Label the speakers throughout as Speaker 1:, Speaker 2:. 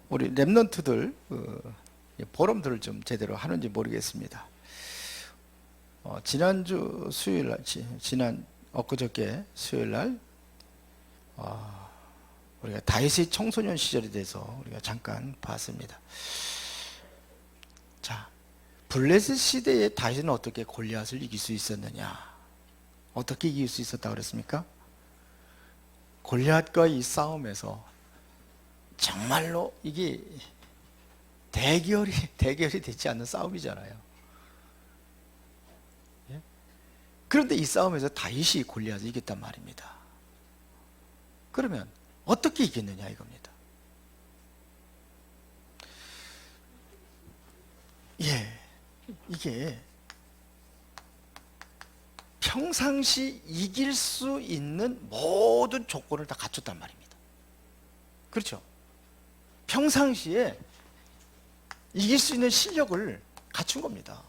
Speaker 1: 우리 랩런트들 포럼들을 좀 제대로 하는지 모르겠습니다. 지난주 수요일 날, 엊그저께 수요일 날 우리가 다윗의 청소년 시절에 대해서 우리가 잠깐 봤습니다. 자, 블레셋 시대의 다윗은 어떻게 골리앗을 이길 수 있었느냐? 어떻게 이길 수 있었다고 그랬습니까? 골리앗과 이 싸움에서 정말로 이게 대결이 되지 않는 싸움이잖아요. 예? 그런데 이 싸움에서 다윗이 골리앗을 이겼단 말입니다. 그러면 어떻게 이겼느냐 이겁니다. 예, 이게 평상시 이길 수 있는 모든 조건을 다 갖췄단 말입니다. 그렇죠? 평상시에 이길 수 있는 실력을 갖춘 겁니다.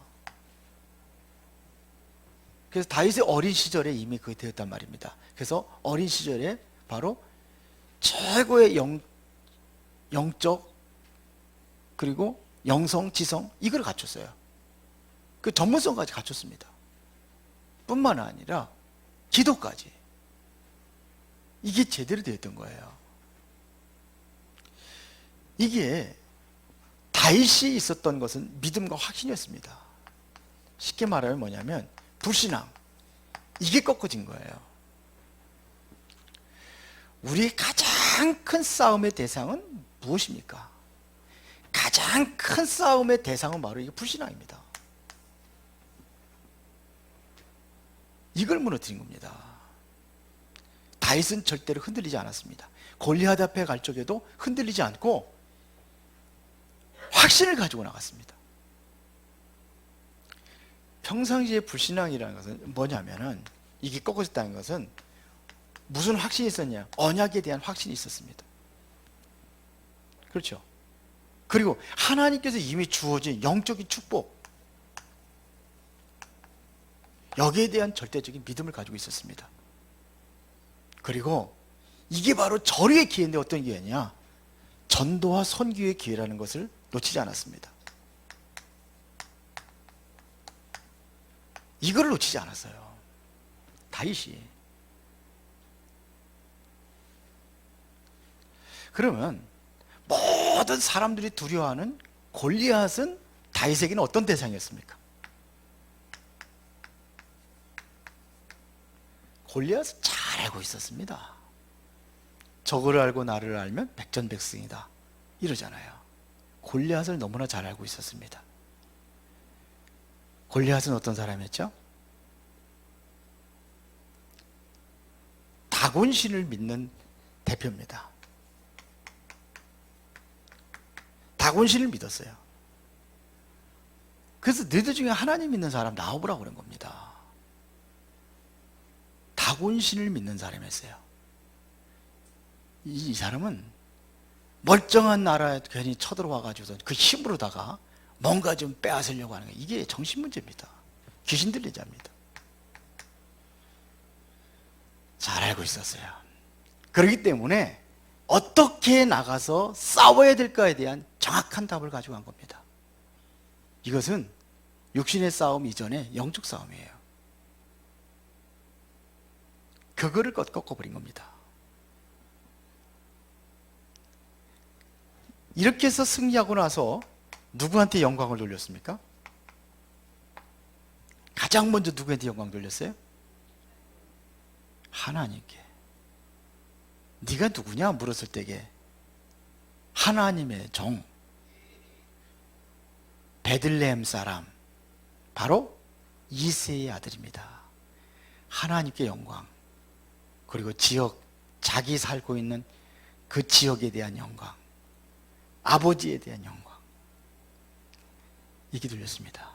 Speaker 1: 그래서 다윗의 어린 시절에 이미 그게 되었단 말입니다. 그래서 어린 시절에 바로 최고의 영적 그리고 영성, 지성 이걸 갖췄어요. 그 전문성까지 갖췄습니다. 뿐만 아니라 기도까지 이게 제대로 되었던 거예요. 이게 다윗이 있었던 것은 믿음과 확신이었습니다. 쉽게 말하면 뭐냐면 불신앙 이게 꺾어진 거예요. 우리의 가장 큰 싸움의 대상은 무엇입니까? 가장 큰 싸움의 대상은 바로 이게 불신앙입니다. 이걸 무너뜨린 겁니다. 다윗은 절대로 흔들리지 않았습니다. 골리앗 앞에 갈 적에도 흔들리지 않고 확신을 가지고 나갔습니다. 평상시에 불신앙이라는 것은 뭐냐면은 이게 꺾어졌다는 것은 무슨 확신이 있었냐? 언약에 대한 확신이 있었습니다. 그렇죠? 그리고 하나님께서 이미 주어진 영적인 축복 여기에 대한 절대적인 믿음을 가지고 있었습니다. 그리고 이게 바로 절의 기회인데 어떤 기회냐? 전도와 선교의 기회라는 것을 놓치지 않았습니다. 이걸 놓치지 않았어요. 다윗이. 그러면 모든 사람들이 두려워하는 골리앗은 다윗에게는 어떤 대상이었습니까? 골리앗은 잘 알고 있었습니다. 적을 알고 나를 알면 백전백승이다 이러잖아요. 골리앗을 너무나 잘 알고 있었습니다. 골리앗은 어떤 사람이었죠? 다곤신을 믿는 대표입니다. 다곤신을 믿었어요. 그래서 너희들 중에 하나님 믿는 사람 나와보라고 그런 겁니다. 다곤신을 믿는 사람이었어요. 이 사람은 멀쩡한 나라에 괜히 쳐들어와가지고 그 힘으로다가 뭔가 좀 빼앗으려고 하는 거예요. 이게 정신문제입니다. 귀신 들린 자입니다. 잘 알고 있었어요. 그렇기 때문에 어떻게 나가서 싸워야 될까에 대한 정확한 답을 가지고 간 겁니다. 이것은 육신의 싸움 이전에 영적 싸움이에요. 그거를 꺾어버린 겁니다. 이렇게 해서 승리하고 나서 누구한테 영광을 돌렸습니까? 가장 먼저 누구한테 영광 돌렸어요? 하나님께. 네가 누구냐 물었을 때에 하나님의 종 베들레헴 사람 바로 이새의 아들입니다. 하나님께 영광 그리고 지역 자기 살고 있는 그 지역에 대한 영광 아버지에 대한 영광 이게 들렸습니다.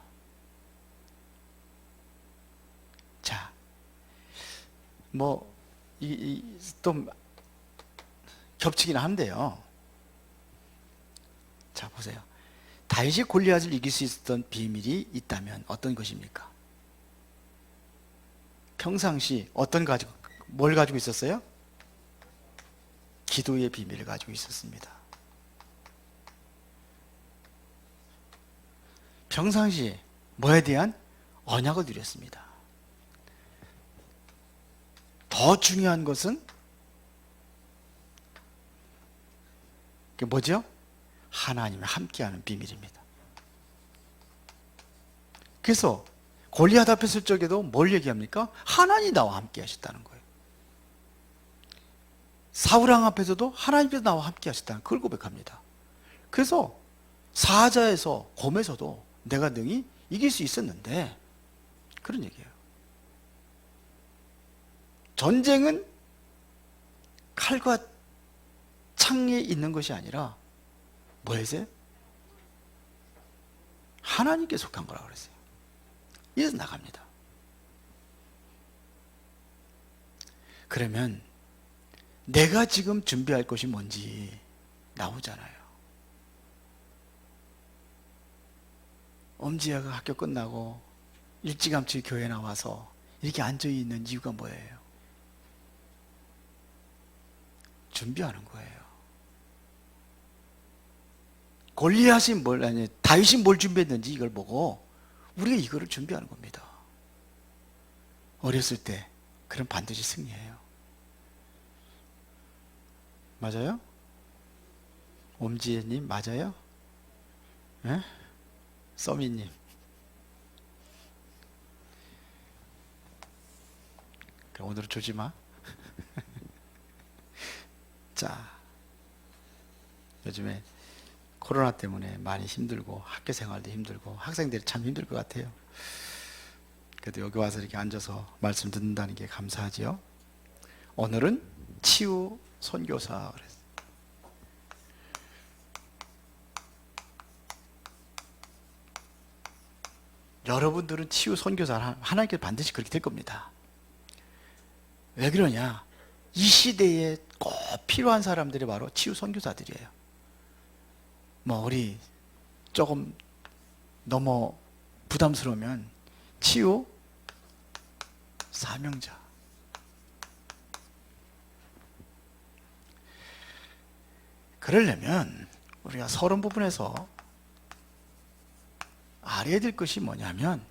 Speaker 1: 자, 또 겹치긴 한데요. 자, 보세요. 다윗이 골리앗을 이길 수 있었던 비밀이 있다면 어떤 것입니까? 평상시 뭘 가지고 있었어요? 기도의 비밀을 가지고 있었습니다. 평상시에 뭐에 대한 언약을 누렸습니다. 더 중요한 것은 그게 뭐죠? 하나님이 함께하는 비밀입니다. 그래서 골리앗 앞에 설 적에도 뭘 얘기합니까? 하나님이 나와 함께 하셨다는 거예요. 사울왕 앞에서도 하나님께서 나와 함께 하셨다는 그걸 고백합니다. 그래서 사자에서 곰에서도 내가 능히 이길 수 있었는데 그런 얘기예요. 전쟁은 칼과 창에 있는 것이 아니라 뭐였어요? 하나님께 속한 거라고 그랬어요. 이래서 나갑니다. 그러면 내가 지금 준비할 것이 뭔지 나오잖아요. 엄지아가 학교 끝나고 일찌감치 교회 나와서 이렇게 앉아있는 이유가 뭐예요? 준비하는 거예요. 골리앗이 다윗이 뭘 준비했는지 이걸 보고 우리가 이거를 준비하는 겁니다. 어렸을 때 그럼 반드시 승리해요. 맞아요? 옴지혜님 맞아요? 예? 써미님 오늘은 조지 마. 자, 요즘에 코로나 때문에 많이 힘들고 학교 생활도 힘들고 학생들이 참 힘들 것 같아요. 그래도 여기 와서 이렇게 앉아서 말씀 듣는다는 게 감사하지요. 오늘은 치유 선교사 그랬어요. 여러분들은 치유 선교사 하나님께 반드시 그렇게 될 겁니다. 왜 그러냐? 이 시대에 꼭 필요한 사람들이 바로 치유 선교사들이에요. 뭐 우리 조금 너무 부담스러우면 치유 사명자. 그러려면 우리가 서론 부분에서 알아야 될 것이 뭐냐면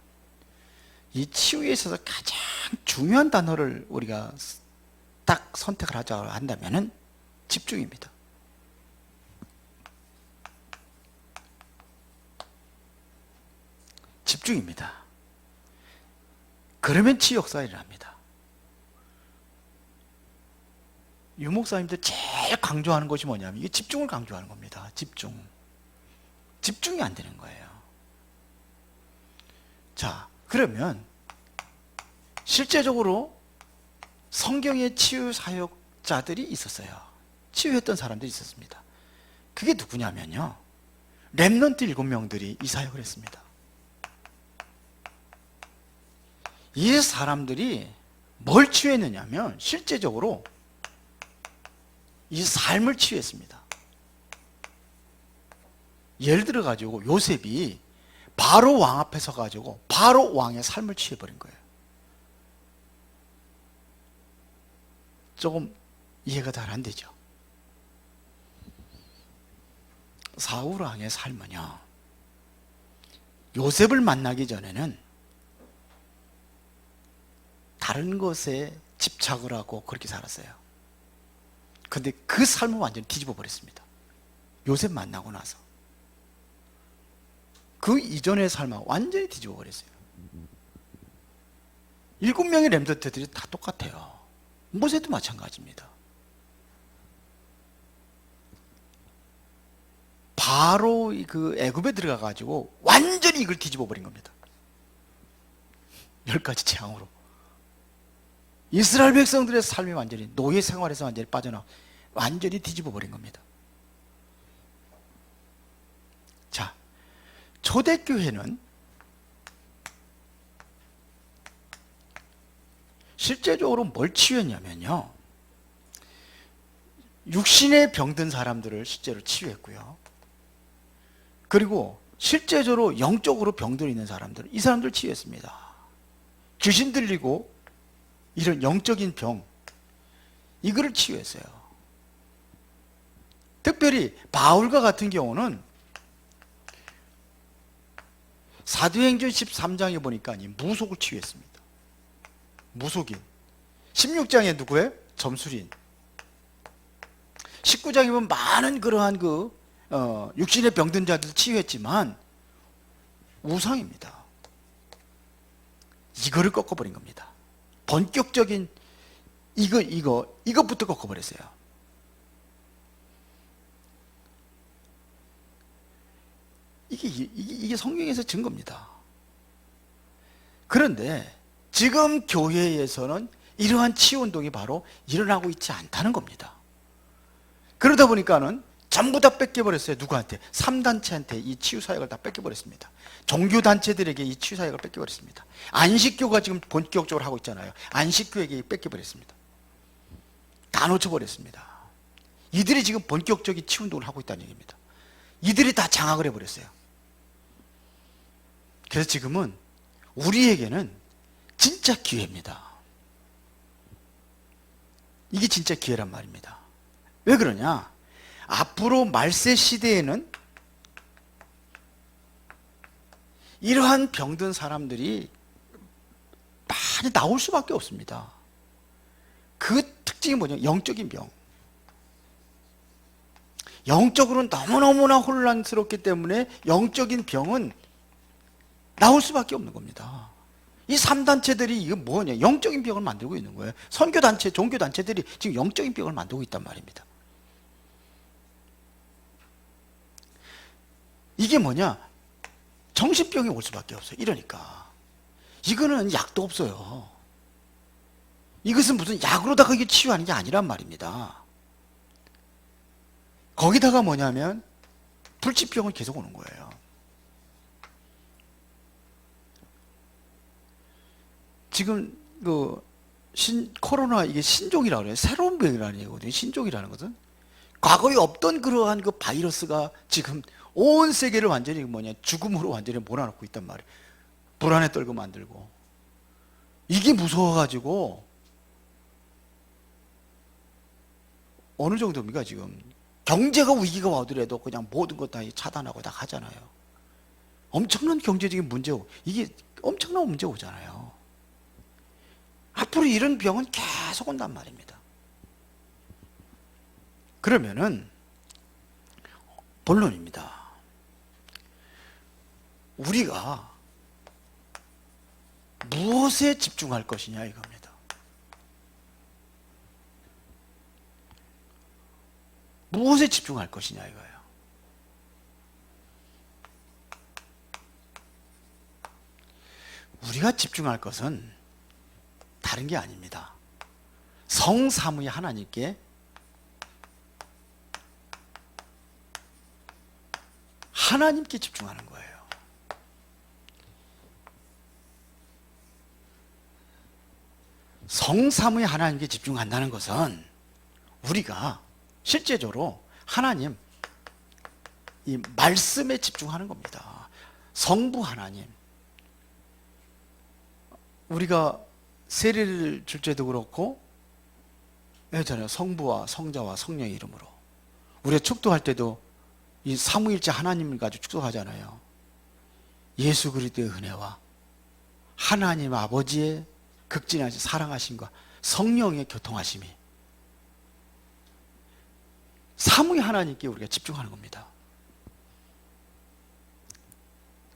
Speaker 1: 이 치유에 있어서 가장 중요한 단어를 우리가 딱 선택을 하자 한다면은 집중입니다. 집중입니다. 그러면 치유 역사가 일어납니다. 유목사님들 제일 강조하는 것이 뭐냐면 이게 집중을 강조하는 겁니다. 집중이 안 되는 거예요. 자, 그러면 실제적으로 성경에 치유 사역자들이 있었어요. 치유했던 사람들이 있었습니다. 그게 누구냐면요, 렘넌트 7명들이 이 사역을 했습니다. 이 사람들이 뭘 치유했느냐면 실제적으로 이 삶을 치유했습니다. 예를 들어 가지고 요셉이 바로 왕 앞에 서 가지고 바로 왕의 삶을 치유해버린 거예요. 조금 이해가 잘 안 되죠? 사울 왕의 삶은요, 요셉을 만나기 전에는 다른 것에 집착을 하고 그렇게 살았어요. 근데 그 삶을 완전히 뒤집어 버렸습니다. 요셉 만나고 나서 그 이전의 삶을 완전히 뒤집어 버렸어요. 7명의 렘넌트들이 다 똑같아요. 모세도 마찬가지입니다. 바로 그 애굽에 들어가 가지고 완전히 이걸 뒤집어 버린 겁니다. 10가지 재앙으로 이스라엘 백성들의 삶이 완전히 노예 생활에서 완전히 빠져나와 완전히 뒤집어 버린 겁니다. 자, 초대교회는 실제적으로 뭘 치유했냐면요, 육신에 병든 사람들을 실제로 치유했고요, 그리고 실제적으로 영적으로 병들어 있는 사람들, 이 사람들을 치유했습니다. 귀신 들리고 이런 영적인 병, 이거를 치유했어요. 특별히 바울과 같은 경우는 사도행전 13장에 보니까 무속을 치유했습니다. 무속인. 16장에 누구예요? 점술인. 19장에 보면 많은 그러한 육신의 병든 자들 치유했지만 우상입니다. 이거를 꺾어버린 겁니다. 본격적인 이것부터 꺾어버렸어요. 이게 성경에서 증거입니다. 그런데 지금 교회에서는 이러한 치유운동이 바로 일어나고 있지 않다는 겁니다. 그러다 보니까는 전부 다 뺏겨버렸어요. 누구한테? 3단체한테 이 치유사역을 다 뺏겨버렸습니다. 종교단체들에게 이 치유사역을 뺏겨버렸습니다. 안식교가 지금 본격적으로 하고 있잖아요. 안식교에게 뺏겨버렸습니다. 다 놓쳐버렸습니다. 이들이 지금 본격적인 치유운동을 하고 있다는 얘기입니다. 이들이 다 장악을 해버렸어요. 그래서 지금은 우리에게는 진짜 기회입니다. 이게 진짜 기회란 말입니다. 왜 그러냐? 앞으로 말세 시대에는 이러한 병든 사람들이 많이 나올 수밖에 없습니다. 그 특징이 뭐냐? 영적인 병. 영적으로는 너무너무나 혼란스럽기 때문에 영적인 병은 나올 수밖에 없는 겁니다. 이 3단체들이 이거 뭐냐? 영적인 병을 만들고 있는 거예요. 선교단체, 종교단체들이 지금 영적인 병을 만들고 있단 말입니다. 이게 뭐냐? 정신병이 올 수밖에 없어요. 이러니까. 이거는 약도 없어요. 이것은 무슨 약으로다가 이게 치유하는 게 아니란 말입니다. 거기다가 뭐냐면 불치병은 계속 오는 거예요. 지금 코로나 이게 신종이라고 그래요. 새로운 병이라는 얘기거든요. 신종이라는 것은 과거에 없던 그러한 그 바이러스가 지금 온 세계를 완전히 죽음으로 완전히 몰아넣고 있단 말이에요. 불안에 떨고 만들고. 이게 무서워가지고 어느 정도입니까 지금? 경제가 위기가 와더라도 그냥 모든 것 다 차단하고 다 하잖아요. 엄청난 경제적인 문제고 이게 엄청난 문제 오잖아요. 앞으로 이런 병은 계속 온단 말입니다. 그러면은 본론입니다. 우리가 무엇에 집중할 것이냐 이겁니다. 무엇에 집중할 것이냐 이거예요. 우리가 집중할 것은 다른 게 아닙니다. 성삼위 하나님께 집중하는 거예요. 성삼위 하나님께 집중한다는 것은 우리가 실제적으로 하나님 이 말씀에 집중하는 겁니다. 성부 하나님. 우리가 세례를 줄 때도 그렇고 했잖아요. 성부와 성자와 성령의 이름으로. 우리가 축도할 때도 이 삼위일체 하나님을 가지고 축도하잖아요. 예수 그리스도의 은혜와 하나님 아버지의 극진하신 사랑하심과 성령의 교통하심이 삼위 하나님께 우리가 집중하는 겁니다.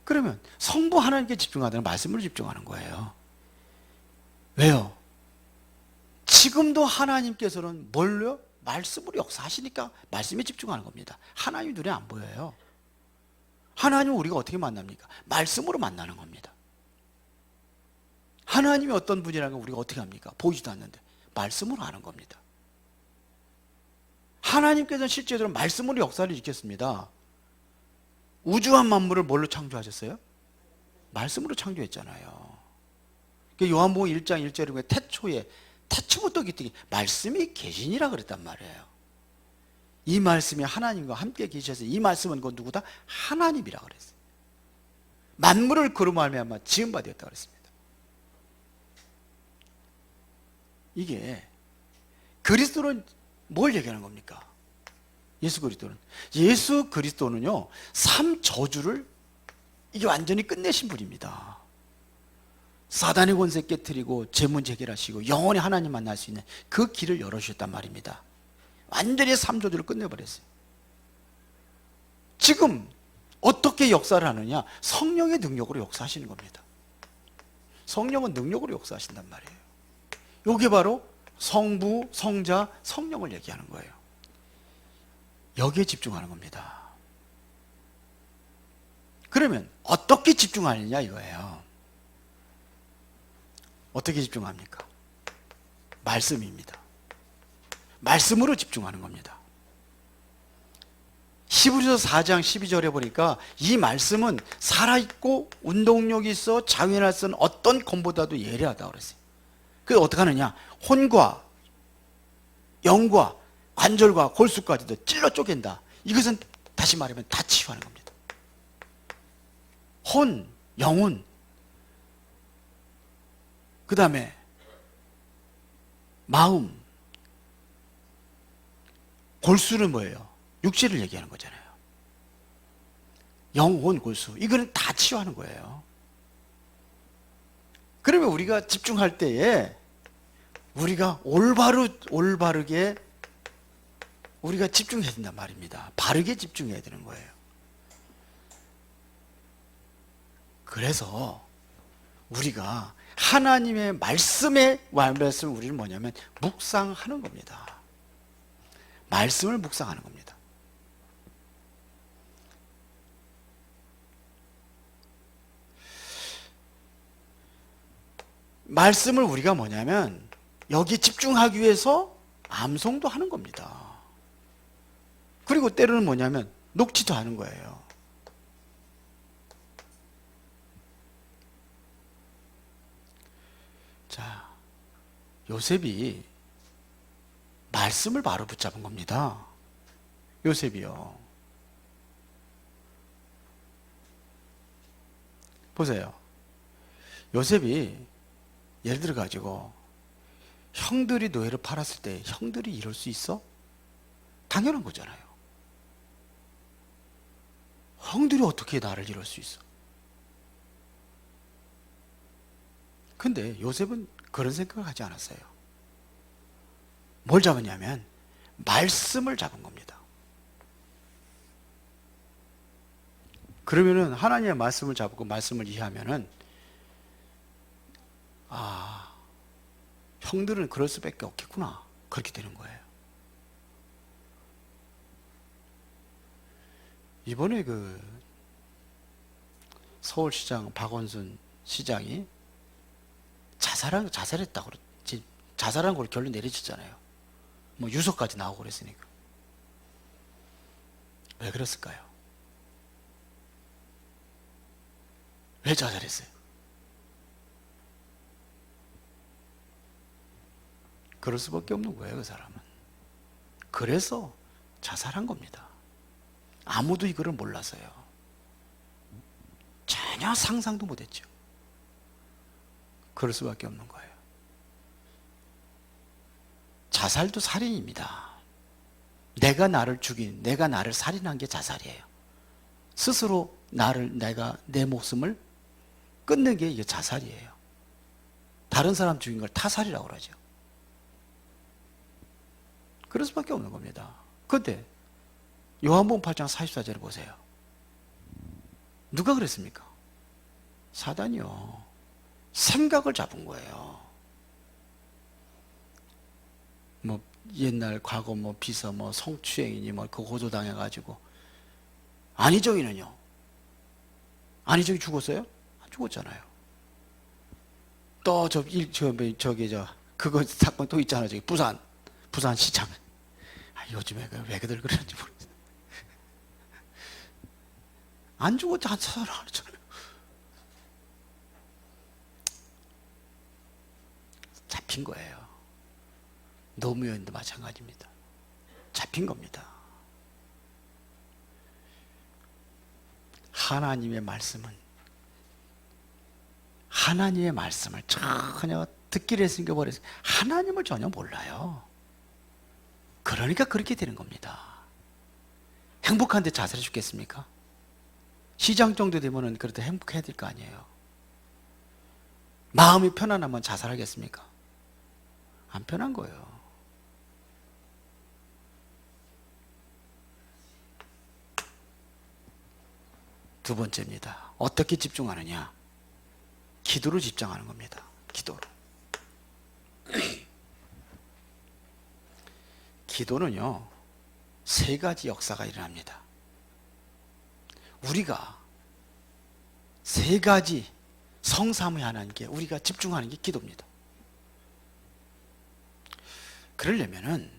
Speaker 1: 그러면 성부 하나님께 집중하다는 말씀으로 집중하는 거예요. 왜요? 지금도 하나님께서는 뭘요? 말씀으로 역사하시니까 말씀에 집중하는 겁니다. 하나님 눈에 안 보여요. 하나님은 우리가 어떻게 만납니까? 말씀으로 만나는 겁니다. 하나님이 어떤 분이라는 걸 우리가 어떻게 합니까? 보이지도 않는데 말씀으로 아는 겁니다. 하나님께서는 실제로 말씀으로 역사를 일으켰습니다. 우주와 만물을 뭘로 창조하셨어요? 말씀으로 창조했잖아요. 요한복음 1장 1절에 보면 태초부터 기특히 말씀이 계시니라 그랬단 말이에요. 이 말씀이 하나님과 함께 계셔서 이 말씀은 그 누구다? 하나님이라 그랬어요. 만물을 그로 말미암아 지은 바 되었다 그랬습니다. 이게 그리스도는 뭘 얘기하는 겁니까? 예수 그리스도는요 3저주를 이게 완전히 끝내신 분입니다. 사단의 권세 깨뜨리고 제 문제 해결하시고 영원히 하나님 만날 수 있는 그 길을 열어주셨단 말입니다. 완전히 삶조주를 끝내버렸어요. 지금 어떻게 역사를 하느냐? 성령의 능력으로 역사하시는 겁니다. 성령은 능력으로 역사하신단 말이에요. 이게 바로 성부, 성자, 성령을 얘기하는 거예요. 여기에 집중하는 겁니다. 그러면 어떻게 집중하느냐 이거예요. 어떻게 집중합니까? 말씀입니다. 말씀으로 집중하는 겁니다. 히브리서 4장 12절에 보니까 이 말씀은 살아있고 운동력이 있어 장애할 수 있는 어떤 검보다도 예리하다고 그랬어요. 그래서 어떻게 하느냐? 혼과 영과 관절과 골수까지도 찔러 쪼갠다. 이것은 다시 말하면 다 치유하는 겁니다. 혼, 영혼, 그 다음에 마음, 골수는 뭐예요? 육체를 얘기하는 거잖아요. 영혼, 골수, 이거는 다 치유하는 거예요. 그러면 우리가 집중할 때에 우리가 올바르게 우리가 집중해야 된단 말입니다. 바르게 집중해야 되는 거예요. 그래서 우리가 하나님의 말씀을 우리는 뭐냐면 묵상하는 겁니다. 말씀을 묵상하는 겁니다. 말씀을 우리가 뭐냐면 여기 집중하기 위해서 암송도 하는 겁니다. 그리고 때로는 뭐냐면 녹지도 하는 거예요. 자, 요셉이 말씀을 바로 붙잡은 겁니다. 요셉이요. 보세요. 요셉이 예를 들어 가지고 형들이 노예를 팔았을 때 형들이 이럴 수 있어? 당연한 거잖아요. 형들이 어떻게 나를 이럴 수 있어? 근데 요셉은 그런 생각을 하지 않았어요. 뭘 잡았냐면 말씀을 잡은 겁니다. 그러면은 하나님의 말씀을 잡고 말씀을 이해하면은 형들은 그럴 수밖에 없겠구나. 그렇게 되는 거예요. 이번에 그 서울시장 박원순 시장이 자살했다고 자살한 걸 결론 내려졌잖아요. 뭐 유서까지 나오고 그랬으니까. 왜 그랬을까요? 왜 자살했어요? 그럴 수밖에 없는 거예요, 그 사람은. 그래서 자살한 겁니다. 아무도 이거를 몰라서요. 전혀 상상도 못했죠. 그럴 수밖에 없는 거예요. 자살도 살인입니다. 내가 나를 죽인, 내가 나를 살인한 게 자살이에요. 스스로 내 목숨을 끊는 게 이게 자살이에요. 다른 사람 죽인 걸 타살이라고 그러죠. 그럴 수밖에 없는 겁니다. 근데 요한복음 8장 44절을 보세요. 누가 그랬습니까? 사단이요. 생각을 잡은 거예요. 뭐 옛날 과거 뭐 비서 뭐 성추행이니 뭐 그 고소당해가지고 안희정이는요. 안희정이 죽었어요? 안 죽었잖아요. 또 그거 사건 또 있잖아요. 저기 부산시장. 요즘에 왜 그들 그러는지 모르겠어요. 안 죽었지, 안 살아났잖아요. 잡힌 거예요. 노무현도 마찬가지입니다. 잡힌 겁니다. 하나님의 말씀을 전혀 듣기를 했으니까 버렸어요. 하나님을 전혀 몰라요. 그러니까 그렇게 되는 겁니다. 행복한데 자살해 죽겠습니까? 시장 정도 되면은 그래도 행복해야 될 거 아니에요. 마음이 편안하면 자살하겠습니까? 안 편한 거예요. 두 번째입니다. 어떻게 집중하느냐? 기도로 집중하는 겁니다. 기도로. 기도는요, 세 가지 역사가 일어납니다. 우리가 세 가지 성삼위 하나님께 우리가 집중하는 게 기도입니다. 그러려면은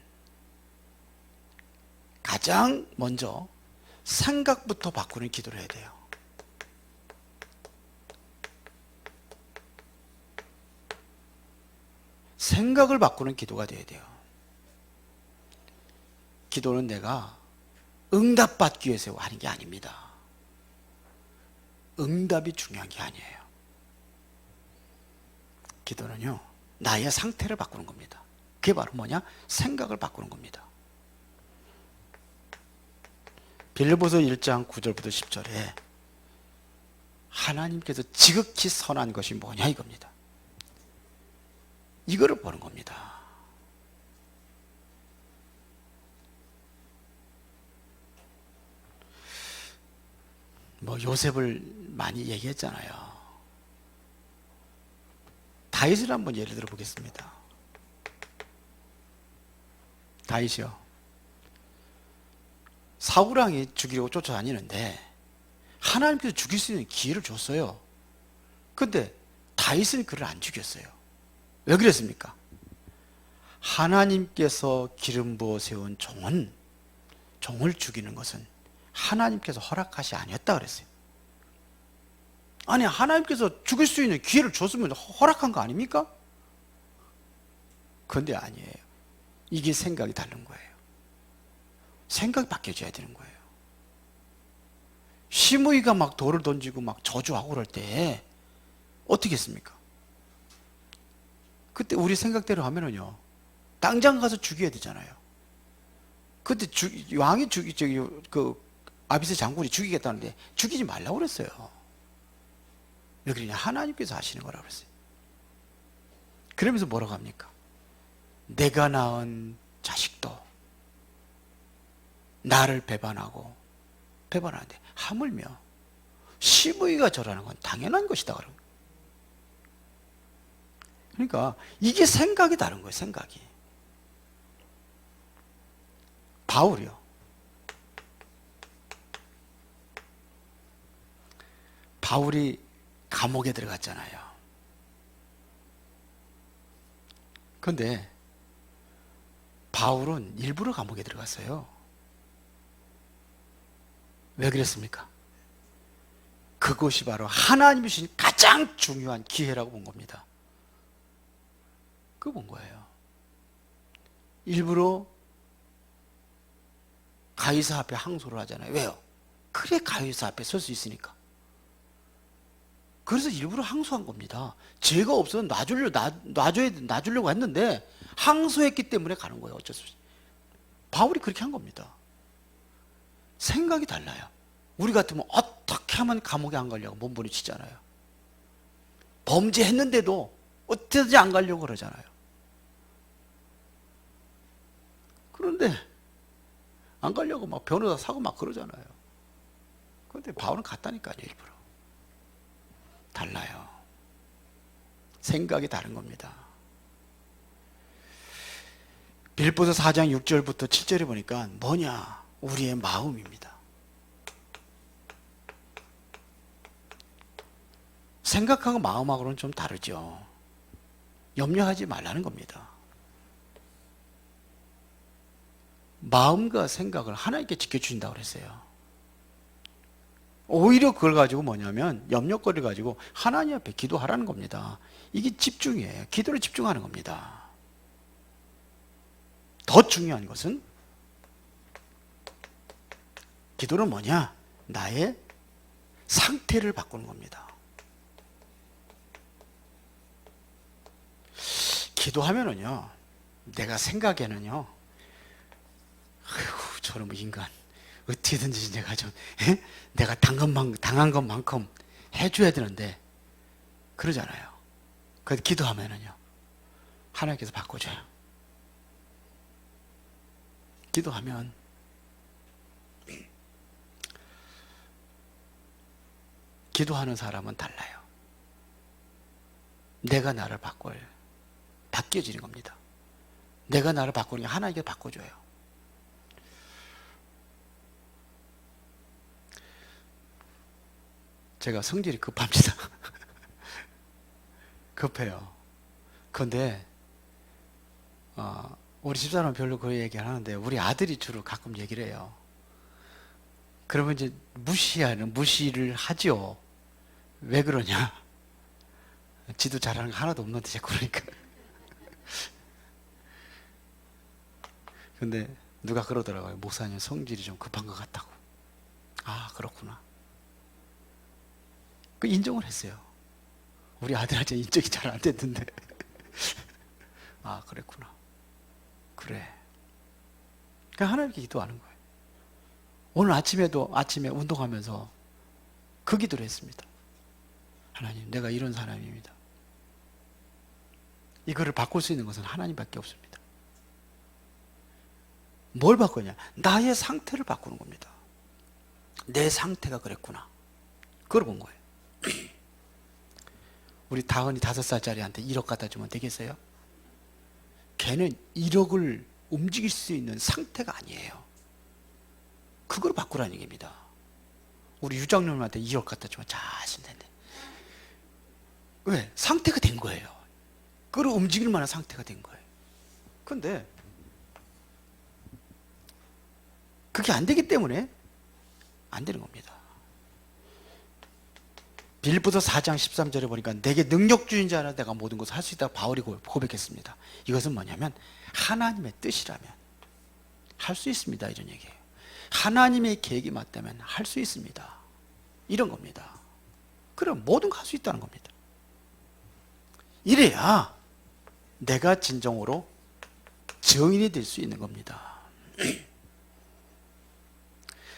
Speaker 1: 가장 먼저 생각부터 바꾸는 기도를 해야 돼요. 생각을 바꾸는 기도가 돼야 돼요. 기도는 내가 응답받기 위해서 하는 게 아닙니다. 응답이 중요한 게 아니에요. 기도는요, 나의 상태를 바꾸는 겁니다. 그게 바로 뭐냐? 생각을 바꾸는 겁니다. 빌립보서 1장 9절부터 10절에 하나님께서 지극히 선한 것이 뭐냐 이겁니다. 이거를 보는 겁니다. 요셉을 많이 얘기했잖아요. 다윗을 한번 예를 들어 보겠습니다. 다윗이요, 사울왕이 죽이려고 쫓아다니는데 하나님께서 죽일 수 있는 기회를 줬어요. 근데 다윗은 그를 안 죽였어요. 왜 그랬습니까? 하나님께서 기름 부어 세운 종을 죽이는 것은 하나님께서 허락하시 아니었다 그랬어요. 아니, 하나님께서 죽일 수 있는 기회를 줬으면 허락한 거 아닙니까? 그런데 아니에요. 이게 생각이 다른 거예요. 생각이 바뀌어져야 되는 거예요. 시므이가 막 돌을 던지고 막 저주하고 그럴 때 어떻게 했습니까? 그때 우리 생각대로 하면은요, 당장 가서 죽여야 되잖아요. 그때 왕이 아비스 장군이 죽이겠다는데 죽이지 말라고 그랬어요. 왜 그러냐? 하나님께서 하시는 거라고 그랬어요. 그러면서 뭐라고 합니까? 내가 낳은 자식도 나를 배반하는데 하물며 시므이가 저라는 건 당연한 것이다 그런 거예요. 그러니까 이게 생각이 다른 거예요. 생각이. 바울이요, 바울이 감옥에 들어갔잖아요. 그런데 바울은 일부러 감옥에 들어갔어요. 왜 그랬습니까? 그것이 바로 하나님이 주신 가장 중요한 기회라고 본 겁니다. 그거 본 거예요. 일부러 가이사 앞에 항소를 하잖아요. 왜요? 그래, 가이사 앞에 설 수 있으니까. 그래서 일부러 항소한 겁니다. 죄가 없어서 놔주려고 했는데 항소했기 때문에 가는 거예요. 어쩔 수 없이. 바울이 그렇게 한 겁니다. 생각이 달라요. 우리 같으면 어떻게 하면 감옥에 안 가려고 몸부림치잖아요. 범죄했는데도 어떻게든지 안 가려고 그러잖아요. 그런데 안 가려고 막 변호사 사고 막 그러잖아요. 그런데 바울은 갔다니까요. 일부러. 달라요. 생각이 다른 겁니다. 빌립보서 4장 6절부터 7절에 보니까 뭐냐? 우리의 마음입니다. 생각하고 마음하고는 좀 다르죠. 염려하지 말라는 겁니다. 마음과 생각을 하나님께 지켜주신다고 그랬어요. 오히려 그걸 가지고 뭐냐면 염려거리를 가지고 하나님 앞에 기도하라는 겁니다. 이게 집중이에요. 기도를 집중하는 겁니다. 더 중요한 것은 기도는 뭐냐? 나의 상태를 바꾸는 겁니다. 기도하면은요, 내가 생각에는요, 아이고, 저놈의 인간 어떻게든지 내가 좀 내가 당한 것만큼 해줘야 되는데 그러잖아요. 그래서 기도하면은요 하나님께서 바꿔줘요. 기도하면 기도하는 사람은 달라요. 내가 나를 바뀌어지는 겁니다. 내가 나를 바꾸는 게 하나님께 바꿔줘요. 제가 성질이 급합니다. 급해요. 그런데 우리 집사람은 별로 그 얘기를 하는데 우리 아들이 주로 가끔 얘기를 해요. 그러면 이제 무시를 하죠. 왜 그러냐? 지도 잘하는 거 하나도 없는데 자꾸 그러니까. 근데 누가 그러더라고요. 목사님 성질이 좀 급한 것 같다고. 아, 그렇구나. 그 인정을 했어요. 우리 아들한테 인정이 잘 안 됐는데. 아, 그랬구나. 그래. 그러니까 하나님께 기도하는 거예요. 오늘 아침에 운동하면서 그 기도를 했습니다. 하나님, 내가 이런 사람입니다. 이거를 바꿀 수 있는 것은 하나님밖에 없습니다. 뭘 바꾸냐? 나의 상태를 바꾸는 겁니다. 내 상태가 그랬구나. 그걸 본 거예요. 우리 다은이 5살짜리한테 1억 갖다 주면 되겠어요? 걔는 1억을 움직일 수 있는 상태가 아니에요. 그걸 바꾸라는 얘기입니다. 우리 유장님한테 2억 갖다 주면 잘 하시면 된대. 왜? 상태가 된 거예요. 그걸 움직일 만한 상태가 된 거예요. 근데 그게 안 되기 때문에 안 되는 겁니다. 빌립보서 4장 13절에 보니까 내게 능력주인 자는 내가 모든 것을 할 수 있다고 바울이 고백했습니다. 이것은 뭐냐면 하나님의 뜻이라면 할 수 있습니다, 이런 얘기예요. 하나님의 계획이 맞다면 할 수 있습니다, 이런 겁니다. 그럼 모든 거 할 수 있다는 겁니다. 이래야 내가 진정으로 증인이 될 수 있는 겁니다.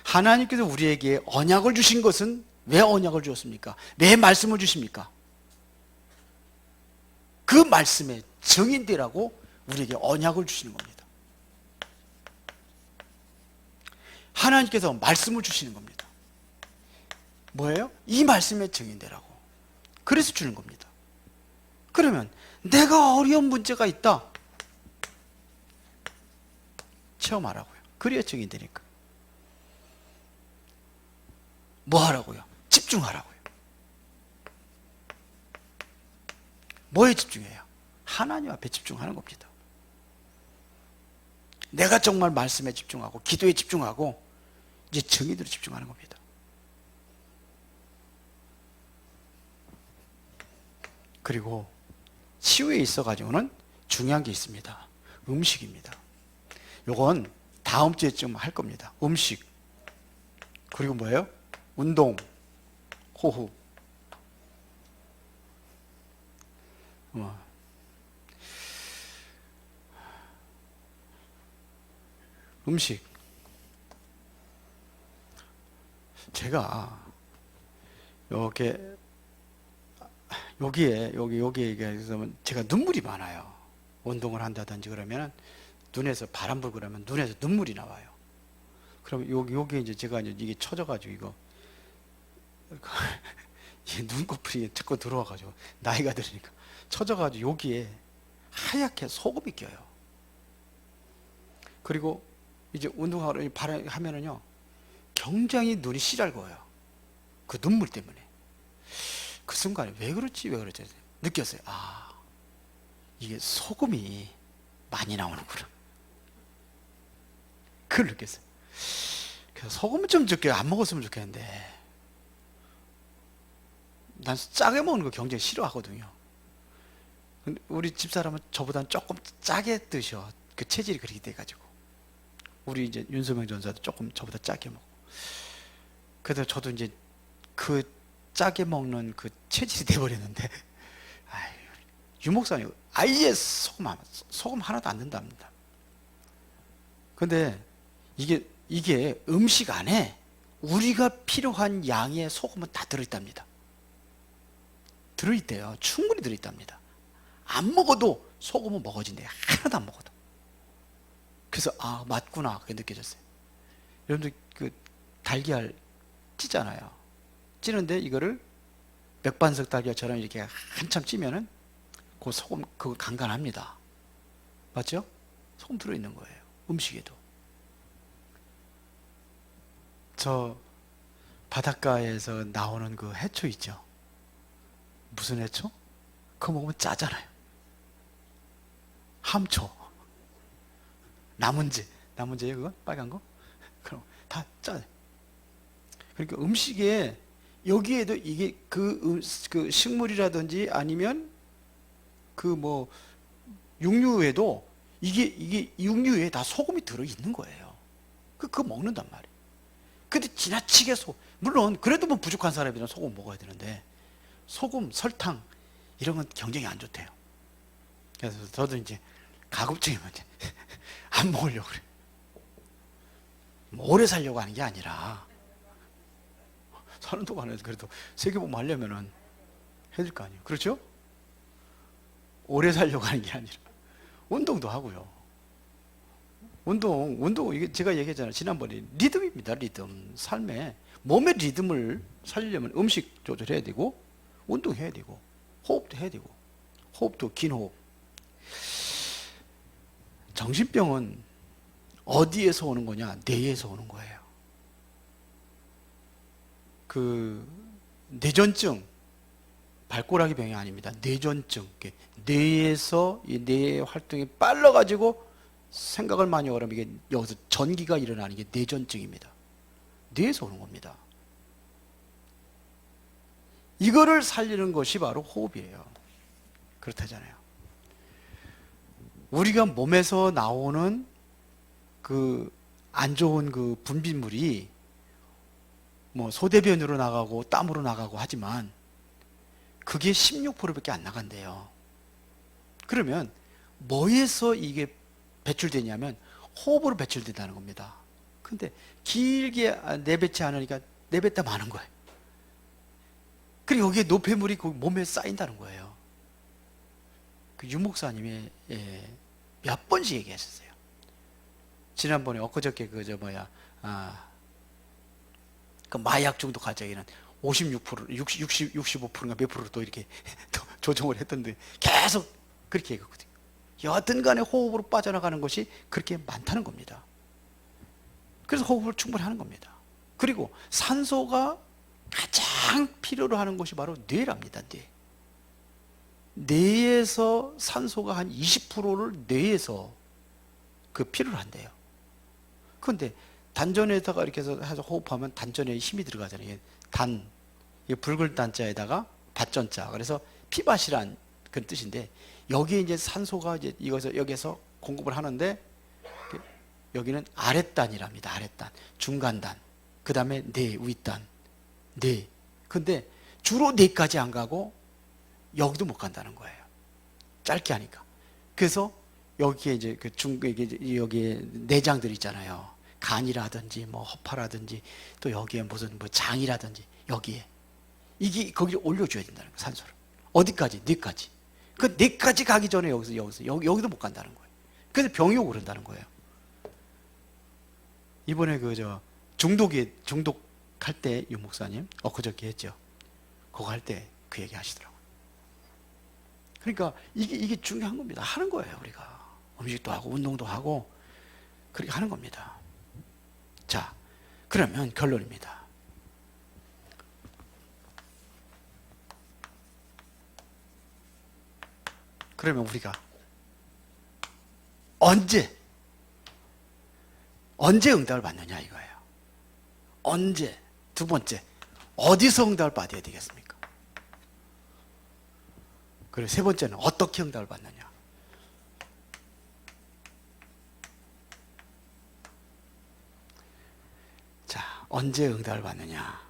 Speaker 1: 하나님께서 우리에게 언약을 주신 것은 왜 언약을 주었습니까? 왜 말씀을 주십니까? 그 말씀의 증인되라고 우리에게 언약을 주시는 겁니다. 하나님께서 말씀을 주시는 겁니다. 뭐예요? 이 말씀의 증인되라고. 그래서 주는 겁니다. 그러면 내가 어려운 문제가 있다, 체험하라고요. 그래야 증인되니까. 뭐 하라고요? 집중하라고요. 뭐에 집중해요? 하나님 앞에 집중하는 겁니다. 내가 정말 말씀에 집중하고 기도에 집중하고 이제 정의대로 집중하는 겁니다. 그리고 치유에 있어가지고는 중요한 게 있습니다. 음식입니다. 요건 다음 주에쯤 할 겁니다. 음식. 그리고 뭐예요? 운동, 호흡. 음식. 제가 여기에 얘기하면 제가 눈물이 많아요. 운동을 한다든지 그러면 눈에서 바람 불고 그러면 눈에서 눈물이 나와요. 그럼 여기 이제 제가 이게 처져가지고 이거 눈꺼풀이 자꾸 들어와가지고 나이가 들으니까 처져가지고 여기에 하얗게 소금이 껴요. 그리고 이제 운동하러 하면은요 굉장히 눈이 시달거워요. 그 눈물 때문에. 그 순간에 왜 그렇지 느꼈어요. 아, 이게 소금이 많이 나오는구나. 그걸 느꼈어요. 그래서 소금은 좀 적게 안 먹었으면 좋겠는데, 난 짜게 먹는 거 굉장히 싫어하거든요. 근데 우리 집사람은 저보다는 조금 짜게 드셔. 그 체질이 그렇게 돼가지고. 우리 이제 윤소명 전사도 조금 저보다 짜게 먹고. 그래서 저도 이제 그 짜게 먹는 그 체질이 돼버렸는데, 유목사님 아예 소금 하나도 안 넣는답니다. 근데 이게 이게 음식 안에 우리가 필요한 양의 소금은 다 들어있답니다. 들어있대요. 충분히 들어있답니다. 안 먹어도 소금은 먹어진대요. 하나도 안 먹어도. 그래서 아, 맞구나 그게 느껴졌어요. 여러분들 그 달걀 찌잖아요. 찌는데 이거를 맥반석 달걀처럼 이렇게 한참 찌면은 그 소금 그거 간간합니다. 맞죠? 소금 들어있는 거예요. 음식에도. 저 바닷가에서 나오는 그 해초 있죠? 무슨 해초? 그거 먹으면 짜잖아요. 함초. 나문제예요 그거? 빨간 거? 그럼 다 짜. 그러니까 음식에 여기에도 이게 그 식물이라든지 아니면 그 뭐 육류에도 이게 육류에 다 소금이 들어 있는 거예요. 그거 먹는단 말이에요. 근데 지나치게 물론 그래도 뭐 부족한 사람이면 소금 먹어야 되는데 소금, 설탕 이런 건 경쟁이 안 좋대요. 그래서 저도 이제 가급적이면 이제 안 먹으려고 그래요. 뭐 오래 살려고 하는 게 아니라 사는 동안에 그래도 세계복음 하려면은 해야 될 거 아니에요. 그렇죠? 오래 살려고 하는 게 아니라 운동도 하고요. 운동 이게 제가 얘기했잖아요. 지난번에 리듬입니다. 리듬. 삶에 몸의 리듬을 살리려면 음식 조절해야 되고 운동해야 되고 호흡도 해야 되고 호흡도 긴 호흡. 정신병은 어디에서 오는 거냐? 뇌에서 오는 거예요. 그 뇌전증, 발꼬라기 병이 아닙니다. 뇌전증. 뇌에서 이 뇌의 활동이 빨라가지고 생각을 많이 하면 이게 여기서 전기가 일어나는 게 뇌전증입니다. 뇌에서 오는 겁니다. 이거를 살리는 것이 바로 호흡이에요. 그렇다잖아요. 우리가 몸에서 나오는 그 안 좋은 그 분비물이 뭐 소대변으로 나가고 땀으로 나가고 하지만 그게 16%밖에 안 나간대요. 그러면 뭐에서 이게 배출되냐면 호흡으로 배출된다는 겁니다. 근데 길게 내뱉지 않으니까 내뱉다 마는 거예요. 그리고 여기에 노폐물이 그 몸에 쌓인다는 거예요. 그 유목사님이 몇 번씩 얘기하셨어요. 지난번에 엊그저께 그 마약 중독 환자에는 56%, 65%인가 몇 프로 또 이렇게 조정을 했던데 계속 그렇게 얘기했거든요. 여하튼 간에 호흡으로 빠져나가는 것이 그렇게 많다는 겁니다. 그래서 호흡을 충분히 하는 겁니다. 그리고 산소가 가장 필요로 하는 것이 바로 뇌랍니다. 뇌에서 산소가 한 20%를 뇌에서 그 필요로 한대요. 그런데 단전에다가 이렇게 해서 호흡하면 단전에 힘이 들어가잖아요. 이 붉은 단자에다가 밭전자. 그래서 피밭이란 그런 뜻인데 여기에 이제 산소가 이제 여기서 공급을 하는데 여기는 아랫단이랍니다. 아랫단, 중간단, 그 다음에 뇌, 윗단, 뇌. 근데 주로 뇌까지 안 가고 여기도 못 간다는 거예요. 짧게 하니까. 그래서 여기에 이제 여기에 내장들 있잖아요. 간이라든지 뭐 허파라든지 또 여기에 무슨 뭐 장이라든지 여기에 이게 거기를 올려줘야 된다는 거예요. 산소를. 어디까지? 뇌까지. 그 뇌까지 가기 전에 여기도 못 간다는 거예요. 그래서 병이 오고 그런다는 거예요. 이번에 중독할 때 유 목사님 엊그저께 했죠. 그거 할 때 그 얘기 하시더라고요. 그러니까 이게 중요한 겁니다. 하는 거예요. 우리가 음식도 하고 운동도 하고 그렇게 하는 겁니다. 자, 그러면 결론입니다. 그러면 우리가 언제 응답을 받느냐 이거예요. 언제? 두 번째, 어디서 응답을 받아야 되겠습니까? 그리고 세 번째는 어떻게 응답을 받느냐? 자, 언제 응답을 받느냐?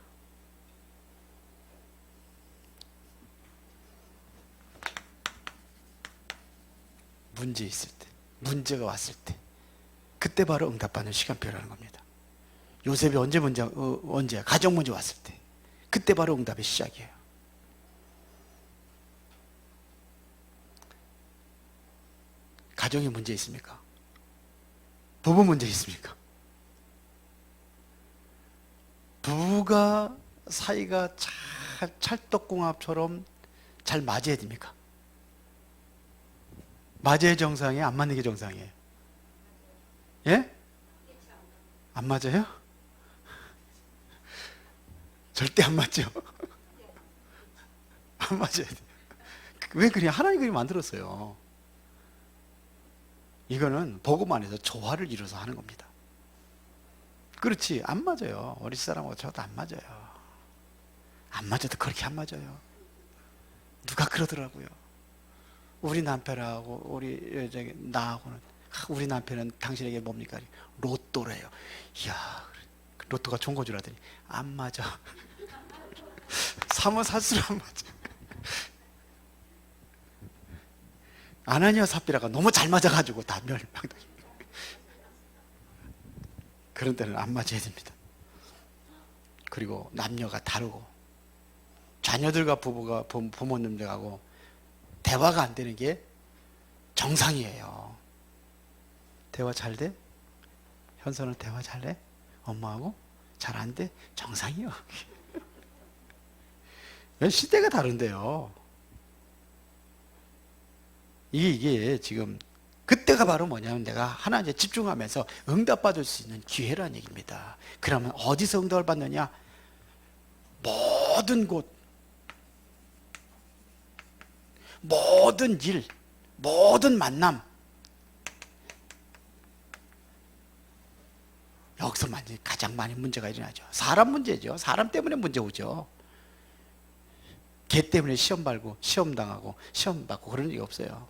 Speaker 1: 문제 있을 때, 문제가 왔을 때, 그때 바로 응답받는 시간표라는 겁니다. 요셉이 언제 가정 문제 왔을 때 그때 바로 응답의 시작이에요. 가정에 문제 있습니까? 부부 문제 있습니까? 부부가 사이가 찰떡궁합처럼 잘 맞아야 됩니까? 맞아야 정상이에요? 안 맞는 게 정상이에요? 예? 안 맞아요? 절대 안 맞죠? 안 맞아야 돼요. 왜 그래? 하나님 그렇게 만들었어요. 이거는 복음 안에서 조화를 이뤄서 하는 겁니다. 그렇지, 안 맞아요. 우리 사람하고 저도 안 맞아요. 안 맞아도 그렇게 안 맞아요. 누가 그러더라고요. 우리 남편하고 나하고는, 우리 남편은 당신에게 뭡니까? 로또래요. 이야, 로또가 좋은 거 줄 알았더니 안 맞아. 사면 살수록 안 맞아. 아나니아 삽비라가 너무 잘 맞아가지고 다 멸망. 그런 때는 안 맞아야 됩니다. 그리고 남녀가 다르고 자녀들과 부모님들하고 대화가 안 되는 게 정상이에요. 대화 잘 돼? 현서는 대화 잘 돼? 엄마하고? 잘 안 돼? 정상이요. 시대가 다른데요. 이게 지금 그때가 바로 뭐냐면 내가 하나님께 집중하면서 응답받을 수 있는 기회라는 얘기입니다. 그러면 어디서 응답을 받느냐? 모든 곳, 모든 일, 모든 만남, 여기서 가장 많이 문제가 일어나죠. 사람 문제죠. 사람 때문에 문제 오죠. 개 때문에 시험 받고 시험 당하고 시험 받고 그런 일이 없어요.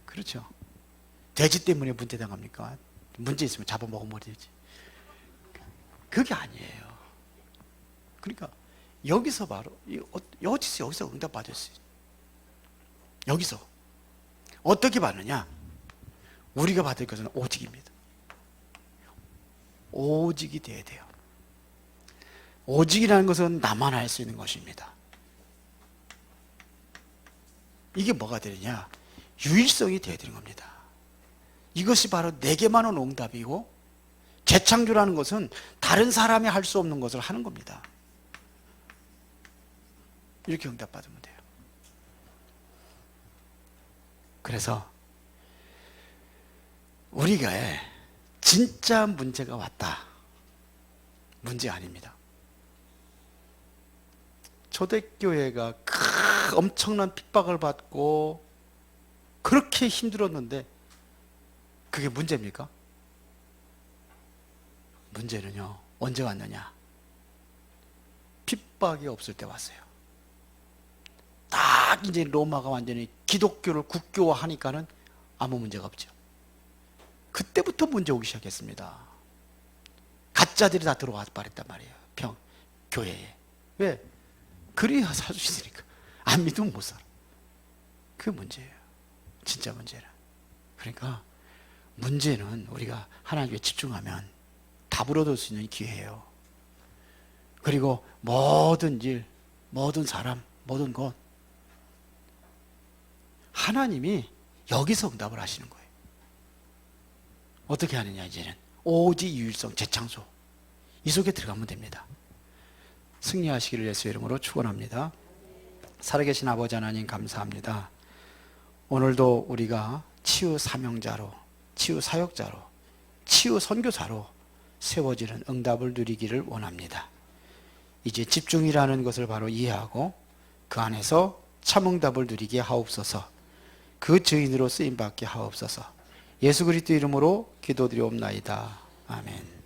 Speaker 1: 그렇죠. 돼지 때문에 문제 당합니까? 문제 있으면 잡아먹으면 되지. 그게 아니에요. 그러니까 여기서 바로 여기서 응답 받을 수 있어요. 여기서 어떻게 받느냐? 우리가 받을 것은 오직입니다. 오직이 돼야 돼요. 오직이라는 것은 나만 할 수 있는 것입니다. 이게 뭐가 되느냐? 유일성이 되어야 되는 겁니다. 이것이 바로 내게만 온 응답이고, 재창조라는 것은 다른 사람이 할 수 없는 것을 하는 겁니다. 이렇게 응답받으면 돼요. 그래서 우리가 진짜 문제가 왔다. 문제 아닙니다. 초대교회가 엄청난 핍박을 받고 그렇게 힘들었는데 그게 문제입니까? 문제는요, 언제 왔느냐? 핍박이 없을 때 왔어요. 딱 이제 로마가 완전히 기독교를 국교화하니까는 아무 문제가 없죠. 그때부터 문제 오기 시작했습니다. 가짜들이 다 들어와 버렸단 말이에요. 교회에. 왜? 그래야 살 수 있으니까. 안 믿으면 못 살아. 그게 문제예요. 진짜 문제는. 그러니까 문제는 우리가 하나님께 집중하면 답을 얻을 수 있는 기회예요. 그리고 모든 일, 모든 사람, 모든 것 하나님이 여기서 응답을 하시는 거예요. 어떻게 하느냐? 이제는 오직 유일성, 재창조, 이 속에 들어가면 됩니다. 승리하시기를 예수의 이름으로 축원합니다. 살아계신 아버지 하나님 감사합니다. 오늘도 우리가 치유 사명자로, 치유 사역자로, 치유 선교사로 세워지는 응답을 누리기를 원합니다. 이제 집중이라는 것을 바로 이해하고 그 안에서 참응답을 누리게 하옵소서. 그 증인으로 쓰임받게 하옵소서. 예수 그리스도 이름으로 기도드리옵나이다. 아멘.